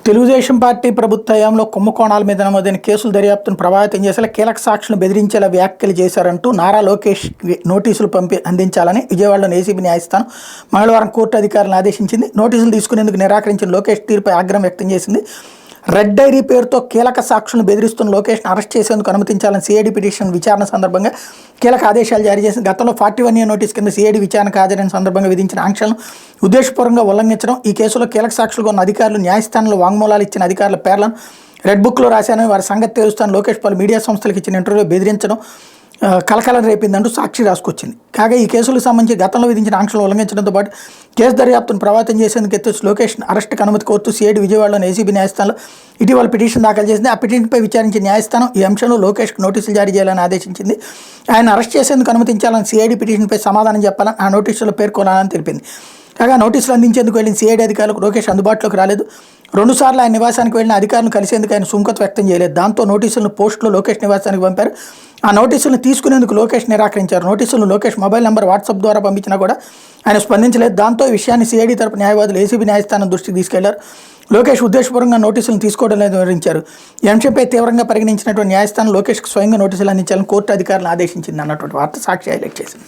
Telugu Desam party ప్రభుత్వ హయాంలో కుంభకోణాల మీద నమోదైన కేసుల దర్యాప్తును ప్రభావితం చేసేలా కీలక సాక్షులను బెదిరించేలా వ్యాఖ్యలు చేశారంటూ నారా లోకేష్ నోటీసులు అందించాలని విజయవాడలోని ఏసీబీ న్యాయస్థానం మంగళవారం కోర్టు అధికారులను ఆదేశించింది. నోటీసులు తీసుకునేందుకు నిరాకరించిన లోకేష్ తీరుపై ఆగ్రహం వ్యక్తం చేసింది. రెడ్ డైరీ పేరుతో కీలక సాక్షులను బెదిరిస్తున్న లోకేష్ను అరెస్ట్ చేసేందుకు అనుమతించాలని సిఐడి పిటిషన్ విచారణ సందర్భంగా కీలక ఆదేశాలు జారీ చేసింది. గతంలో 41A నోటీస్ కింద సిఐడి విచారణకు హాజరైన సందర్భంగా విధించిన ఆంక్షలను ఉద్దేశపూర్వకంగా ఉల్లంఘించడం, ఈ కేసులో కీలక సాక్షులుగా ఉన్న అధికారులు న్యాయస్థానంలో వాంగ్మూలాలు ఇచ్చిన అధికారుల పేర్లను రెడ్ బుక్లో రాశానని వారి సంగతి తెలుస్తాను లోకేష్ పలు మీడియా సంస్థలకు ఇచ్చిన ఇంటర్వ్యూలో బెదిరించడం కలకలం రేపిందంటూ సాక్షి రాసుకొచ్చింది. కాగా ఈ కేసులకు సంబంధించి గతంలో విధించిన ఆంక్షలు ఉల్లంఘించడంతో పాటు కేసు దర్యాప్తును ప్రభావితం చేసేందుకు ఎత్తు లోకేష్ అరెస్టుకు అనుమతి కోరుతూ సిఐడి విజయవాడలోని ఏసీబీ న్యాయస్థానంలో ఇటీవల పిటిషన్ దాఖలు చేసింది. ఆ పిటిషన్పై విచారించిన న్యాయస్థానం ఈ అంశంలో లోకేష్కు నోటీసులు జారీ చేయాలని ఆదేశించింది. ఆయన అరెస్ట్ చేసేందుకు అనుమతించాలని సిఐడి పిటిషన్పై సమాధానం చెప్పాలని ఆ నోటీసులో పేర్కొనాలని తెలిపింది. కాగా నోటీసులు అందించేందుకు వెళ్ళిన సిఐడి అధికారులకు లోకేష్ అందుబాటులోకి రాలేదు. 2 సార్లు ఆయన నివాసానికి వెళ్ళిన అధికారులను కలిసేందుకు ఆయన సుముఖత వ్యక్తం చేయలేదు. దాంతో నోటీసులను పోస్టులో లోకేష్ నివాసానికి పంపారు. ఆ నోటీసులను తీసుకునేందుకు లోకేష్ నిరాకరించారు. నోటీసులను లోకేష్ మొబైల్ నెంబర్ వాట్సాప్ ద్వారా పంపించినా కూడా ఆయన స్పందించలేదు. దాంతో ఈ విషయాన్ని సిఐడి తరపు న్యాయవాదులు ఏసీబీ న్యాయస్థానం దృష్టికి తీసుకెళ్లారు. లోకేష్ ఉద్దేశపూర్వకంగా నోటీసులను తీసుకోవడం లేదని వివరించారు. ఈ అంశంపై తీవ్రంగా పరిగణించినటువంటి న్యాయస్థానం లోకేష్కు స్వయంగా నోటీసులు అందించాలని కోర్టు అధికారులను ఆదేశించింది అన్నటువంటి వార్త సాక్షి హైలైట్ చేసింది.